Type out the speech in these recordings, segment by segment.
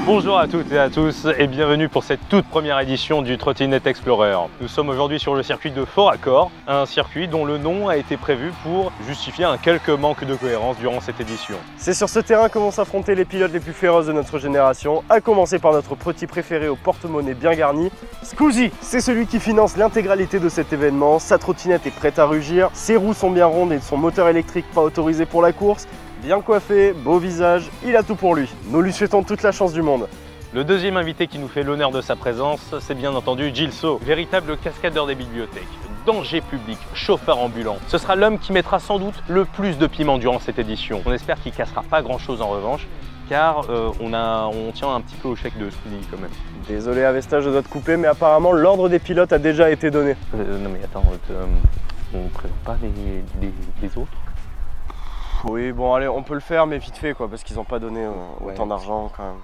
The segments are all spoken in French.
Bonjour à toutes et à tous et bienvenue pour cette toute première édition du Trottinette Explorer. Nous sommes aujourd'hui sur le circuit de Fort-Accord, un circuit dont le nom a été prévu pour justifier un quelque manque de cohérence durant cette édition. C'est sur ce terrain que vont s'affronter les pilotes les plus féroces de notre génération, à commencer par notre petit préféré au porte-monnaie bien garni, Scusi. C'est celui qui finance l'intégralité de cet événement, sa trottinette est prête à rugir, ses roues sont bien rondes et son moteur électrique pas autorisé pour la course. Bien coiffé, beau visage, il a tout pour lui. Nous lui souhaitons toute la chance du monde. Le deuxième invité qui nous fait l'honneur de sa présence, c'est bien entendu Gilso, véritable cascadeur des bibliothèques, danger public, chauffeur ambulant. Ce sera l'homme qui mettra sans doute le plus de piment durant cette édition. On espère qu'il cassera pas grand chose en revanche, car on tient un petit peu au chèque de Scully quand même. Désolé Avesta, je dois te couper, mais apparemment l'ordre des pilotes a déjà été donné. Non mais attends, on ne présente pas les autres? Oui, bon allez, on peut le faire, mais vite fait quoi, parce qu'ils n'ont pas donné autant d'argent quand même.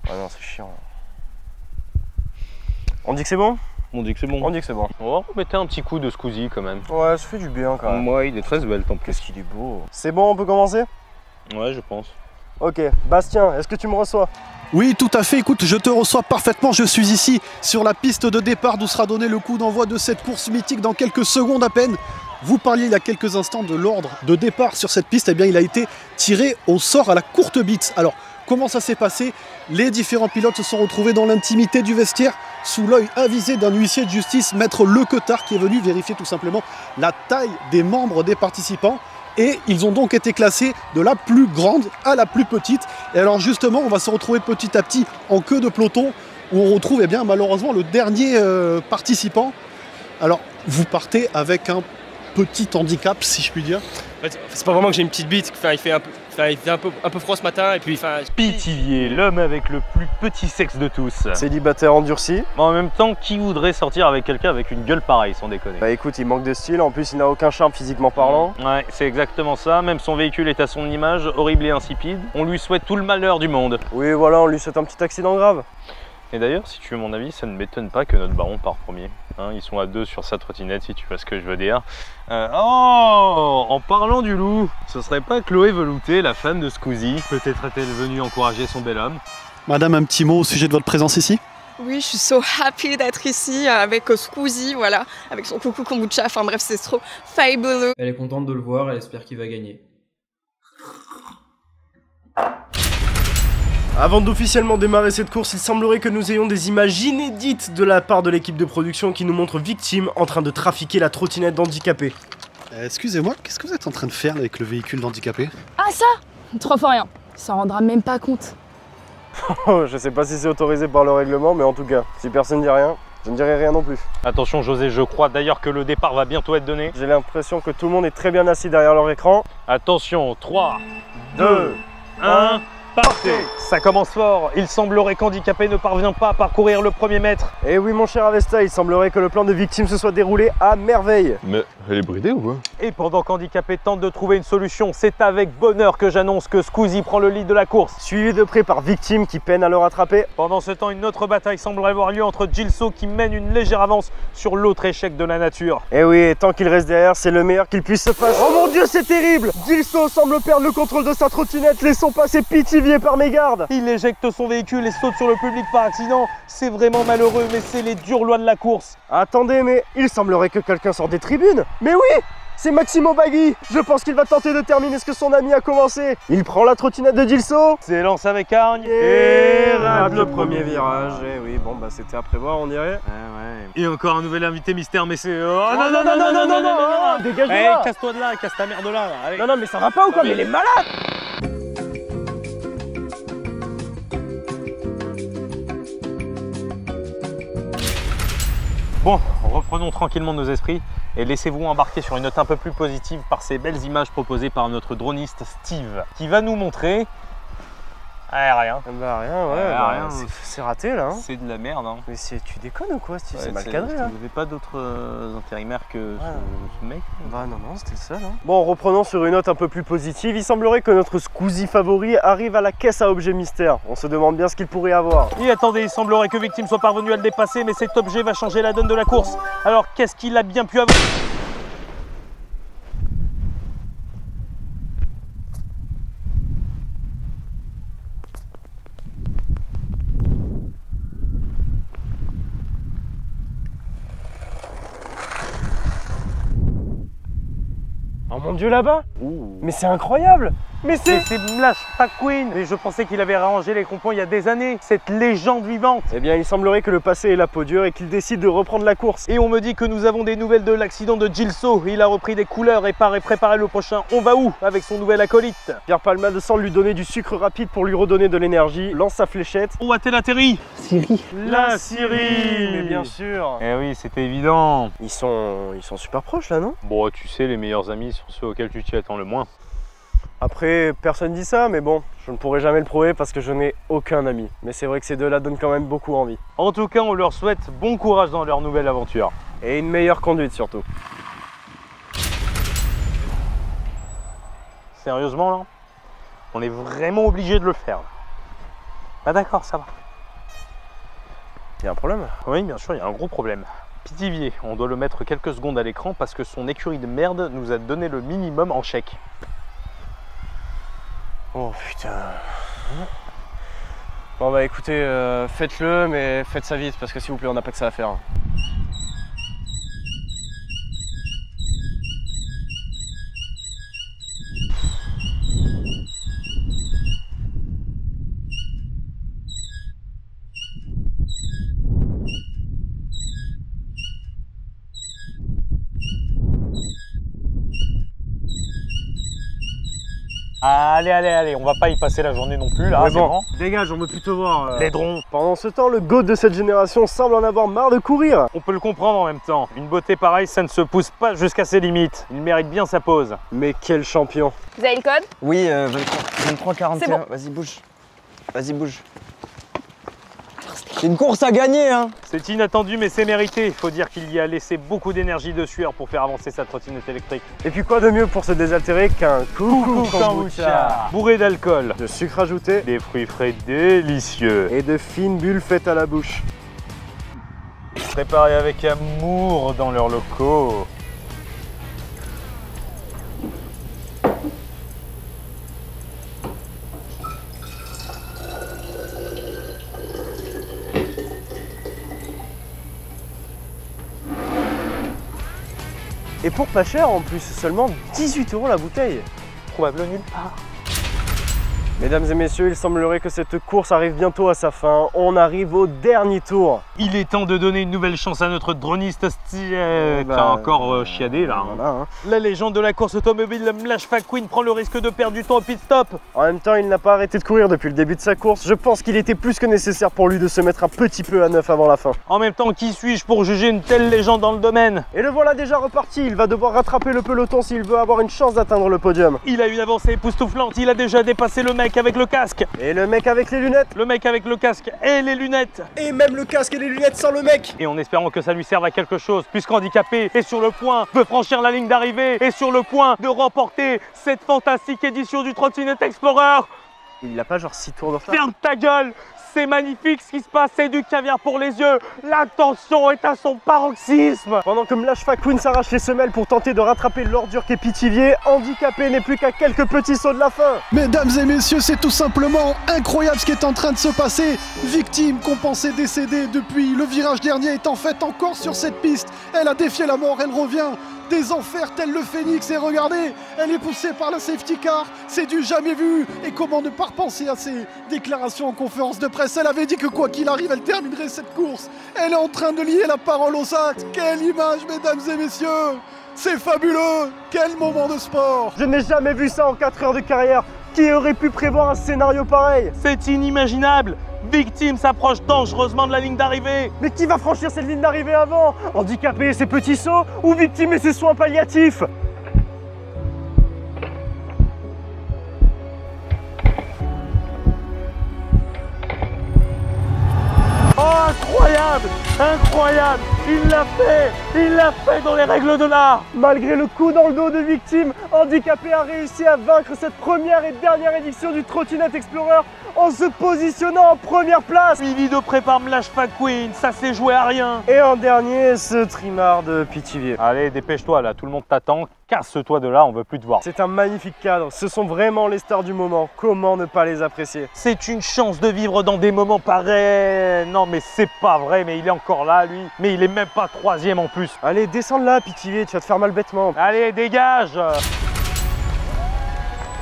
Ah non, c'est chiant. On dit que c'est bon? On dit que c'est bon. On dit que c'est bon. On va remettre un petit coup de Scusi quand même. Ouais, ça fait du bien quand même. Moi, il est très belle, tant plus. Qu'est-ce qu'il est beau. C'est bon, on peut commencer? Ouais, je pense. Ok, Bastien, est-ce que tu me reçois? Oui, tout à fait. Écoute, je te reçois parfaitement. Je suis ici sur la piste de départ d'où sera donné le coup d'envoi de cette course mythique dans quelques secondes à peine. Vous parliez il y a quelques instants de l'ordre de départ sur cette piste. Eh bien, il a été tiré au sort à la courte bite. Alors, comment ça s'est passé? Les différents pilotes se sont retrouvés dans l'intimité du vestiaire, sous l'œil avisé d'un huissier de justice, maître Lecotard, qui est venu vérifier tout simplement la taille des membres des participants. Et ils ont donc été classés de la plus grande à la plus petite. Et alors justement, on va se retrouver petit à petit en queue de peloton, où on retrouve bien malheureusement le dernier participant. Alors, vous partez avec un petit handicap, si je puis dire. C'est pas vraiment que j'ai une petite bite, il fait un peu froid ce matin et puis Pithiviers, l'homme avec le plus petit sexe de tous. Célibataire endurci. Mais en même temps, qui voudrait sortir avec quelqu'un avec une gueule pareille, sans déconner? Bah écoute, il manque de style, en plus il n'a aucun charme physiquement parlant. Ouais, c'est exactement ça, même son véhicule est à son image, horrible et insipide. On lui souhaite tout le malheur du monde. Oui voilà, on lui souhaite un petit accident grave. Et d'ailleurs, si tu veux mon avis, ça ne m'étonne pas que notre baron part premier. Hein, ils sont à deux sur sa trottinette, si tu vois ce que je veux dire. Oh, en parlant du loup, ce serait pas Chloé Velouté, la femme de Scusi? Peut-être est-elle venue encourager son bel homme? Madame, un petit mot au sujet de votre présence ici? Oui, je suis so happy d'être ici avec Scusi, voilà, avec son coucou kombucha, enfin bref, c'est trop fabuleux. Elle est contente de le voir, elle espère qu'il va gagner. Avant d'officiellement démarrer cette course, il semblerait que nous ayons des images inédites de la part de l'équipe de production qui nous montre Victime en train de trafiquer la trottinette d'handicapé. Excusez-moi, qu'est-ce que vous êtes en train de faire avec le véhicule d'handicapé? Ah ça? Trop fort rien, ça rendra même pas compte. Je sais pas si c'est autorisé par le règlement, mais en tout cas, si personne ne dit rien, je ne dirai rien non plus. Attention José, je crois d'ailleurs que le départ va bientôt être donné. J'ai l'impression que tout le monde est très bien assis derrière leur écran. Attention, 3, 2, 1... Partez! Ça commence fort, il semblerait qu'Handicapé ne parvient pas à parcourir le premier mètre. Et oui mon cher Avesta, il semblerait que le plan de Victime se soit déroulé à merveille. Mais elle est bridée ou quoi? Et pendant qu'Handicapé tente de trouver une solution, c'est avec bonheur que j'annonce que Scusi prend le lead de la course. Suivi de près par Victime qui peine à le rattraper. Pendant ce temps, une autre bataille semblerait avoir lieu entre Gilso qui mène une légère avance sur l'autre échec de la nature. Et oui, et tant qu'il reste derrière, c'est le meilleur qu'il puisse se passer. Oh mon dieu, c'est terrible! Gilso semble perdre le contrôle de sa trottinette, laissons passer Pithiviers par mégarde. Il éjecte son véhicule et saute sur le public par accident. C'est vraiment malheureux, mais c'est les dures lois de la course. Attendez, mais il semblerait que quelqu'un sort des tribunes. Mais oui! C'est Maximo Bagui. Je pense qu'il va tenter de terminer ce que son ami a commencé. Il prend la trottinette de Gilso. S'élance avec hargne et rate le premier virage. Et oui, bon bah c'était à prévoir, on dirait. Et encore un nouvel invité mystère, mais c'est... Oh non, non, dégage de là. Casse-toi de là, casse ta mère de là. Allez. Non, mais ça va pas ou quoi? Mais il est malade. Bon, reprenons tranquillement nos esprits et laissez-vous embarquer sur une note un peu plus positive par ces belles images proposées par notre droniste Steve, qui va nous montrer... Ah, rien. Bah rien, ouais, rien. C'est raté là. Hein. C'est de la merde. Hein. Mais tu déconnes ou quoi, Steve? Ouais, c'est mal cadré là. Vous n'avez pas d'autres intérimaires que ce mec? Bah non, c'était le seul. Hein. Bon, reprenons sur une note un peu plus positive. Il semblerait que notre Scusi favori arrive à la caisse à objets mystère. On se demande bien ce qu'il pourrait avoir. Et attendez, il semblerait que Victime soit parvenu à le dépasser, mais cet objet va changer la donne de la course. Alors qu'est-ce qu'il a bien pu avoir? Oh mon dieu, là-bas. Mais c'est incroyable. Mais c'est Mlash McQueen. Et je pensais qu'il avait rangé les crampons il y a des années. Cette légende vivante. Eh bien, il semblerait que le passé est la peau dure et qu'il décide de reprendre la course. Et on me dit que nous avons des nouvelles de l'accident de Gilso. Il a repris des couleurs et paraît préparer le prochain On va où avec son nouvel acolyte. Pierre Palmade semble lui donner du sucre rapide pour lui redonner de l'énergie. Lance sa fléchette. Où a-t-elle atterri? Syrie. La Syrie. Mais bien sûr. Eh oui, c'était évident. Ils sont super proches là, non? Bon, tu sais, les meilleurs amis sont ceux auxquels tu t'y attends le moins. Après, personne dit ça, mais bon, je ne pourrai jamais le prouver parce que je n'ai aucun ami. Mais c'est vrai que ces deux-là donnent quand même beaucoup envie. En tout cas, on leur souhaite bon courage dans leur nouvelle aventure. Et une meilleure conduite surtout. Sérieusement, là, on est vraiment obligé de le faire. Ah d'accord, ça va. Il y a un problème? Oui, bien sûr, il y a un gros problème. Pithiviers, on doit le mettre quelques secondes à l'écran parce que son écurie de merde nous a donné le minimum en chèque. Oh putain. Bon bah écoutez, faites-le, mais faites ça vite parce que s'il vous plaît, on n'a pas que ça à faire. Allez, on va pas y passer la journée non plus là, Mais c'est bon, bon. dégage, on veut plus te voir. Les drons. Pendant ce temps, le GOAT de cette génération semble en avoir marre de courir. On peut le comprendre en même temps. Une beauté pareille, ça ne se pousse pas jusqu'à ses limites. Il mérite bien sa pause. Mais quel champion. Vous avez le code? Oui, 23 41. C'est bon. Vas-y, bouge. Vas-y, bouge. C'est une course à gagner, hein. C'est inattendu mais c'est mérité. Il faut dire qu'il y a laissé beaucoup d'énergie de sueur pour faire avancer sa trottinette électrique. Et puis quoi de mieux pour se désaltérer qu'un coucou kombucha Bourré d'alcool, de sucre ajouté des fruits frais délicieux et de fines bulles faites à la bouche. préparés avec amour dans leurs locaux. Et pour pas cher en plus, seulement 18 € la bouteille. Trouvable nulle part. Mesdames et messieurs, il semblerait que cette course arrive bientôt à sa fin. On arrive au dernier tour. Il est temps de donner une nouvelle chance à notre droniste Steve. T'as encore chiadé là. Voilà, hein. La légende de la course automobile Mlash McQueen prend le risque de perdre du temps au pit stop. En même temps, il n'a pas arrêté de courir depuis le début de sa course. Je pense qu'il était plus que nécessaire pour lui de se mettre un petit peu à neuf avant la fin. En même temps, qui suis-je pour juger une telle légende dans le domaine? Et le voilà déjà reparti. Il va devoir rattraper le peloton s'il veut avoir une chance d'atteindre le podium. Il a une avancée époustouflante, il a déjà dépassé le mec avec le casque. Et le mec avec les lunettes. Le mec avec le casque et les lunettes. Et même le casque et les lunettes sans le mec. Et en espérant que ça lui serve à quelque chose, puisqu'handicapé est sur le point de franchir la ligne d'arrivée et sur le point de remporter cette fantastique édition du Trottinette Explorer. Il a pas genre 6 tours de retard. Ferme ta gueule! C'est magnifique ce qui se passe, c'est du caviar pour les yeux. La tension est à son paroxysme. Pendant que Mlash McQueen s'arrache les semelles pour tenter de rattraper l'ordure qu'est Pithiviers, handicapé n'est plus qu'à quelques petits sauts de la fin. Mesdames et messieurs, c'est tout simplement incroyable ce qui est en train de se passer. Victime qu'on pensait décédée depuis le virage dernier est en fait encore sur cette piste. Elle a défié la mort, elle revient des enfers tel le phénix et regardez, elle est poussée par la safety car, c'est du jamais vu. Et comment ne pas repenser à ses déclarations en conférence de presse? Elle avait dit que quoi qu'il arrive, elle terminerait cette course. Elle est en train de lier la parole aux actes. Quelle image, mesdames et messieurs! C'est fabuleux! Quel moment de sport! Je n'ai jamais vu ça en 4 heures de carrière. Qui aurait pu prévoir un scénario pareil? C'est inimaginable. Victime s'approche dangereusement de la ligne d'arrivée. Mais qui va franchir cette ligne d'arrivée avant? Handicapé et ses petits sauts ou Victime et ses soins palliatifs? Oh, incroyable! Incroyable! Il l'a fait dans les règles de l'art. Malgré le coup dans le dos de Victime, Handicapé a réussi à vaincre cette première et dernière édition du Trottinette Explorer en se positionnant en première place. Suivi de prépare Mlash McQueen, ça s'est joué à rien. Et en dernier, ce trimard de Pithiviers. Allez, dépêche-toi là, tout le monde t'attend. Casse-toi de là, on veut plus te voir. C'est un magnifique cadre, ce sont vraiment les stars du moment. Comment ne pas les apprécier? C'est une chance de vivre dans des moments pareils. Non mais c'est pas vrai, mais il est encore là lui. Mais il est même pas troisième en plus. Allez, descends de là, Pithiviers, tu vas te faire mal bêtement. Allez, dégage.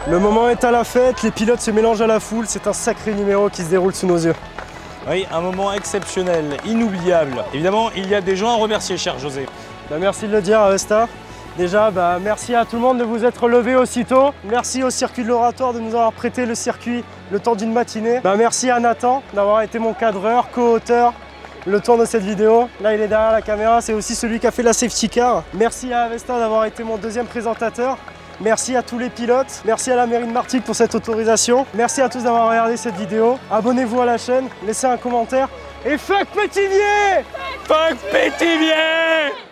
Le moment est à la fête, les pilotes se mélangent à la foule, c'est un sacré numéro qui se déroule sous nos yeux. Oui, un moment exceptionnel, inoubliable. Évidemment, il y a des gens à remercier, cher José. Merci de le dire, Avesta. Déjà, merci à tout le monde de vous être levé aussitôt. Merci au circuit de l'Oratoire de nous avoir prêté le circuit le temps d'une matinée. Merci à Nathan d'avoir été mon cadreur, co-auteur, le temps de cette vidéo. Là, il est derrière la caméra, c'est aussi celui qui a fait la safety car. Merci à Avesta d'avoir été mon deuxième présentateur. Merci à tous les pilotes, merci à la mairie de Martigues pour cette autorisation. Merci à tous d'avoir regardé cette vidéo. Abonnez-vous à la chaîne, laissez un commentaire et fuck Pétivier! Fuck Pétivier!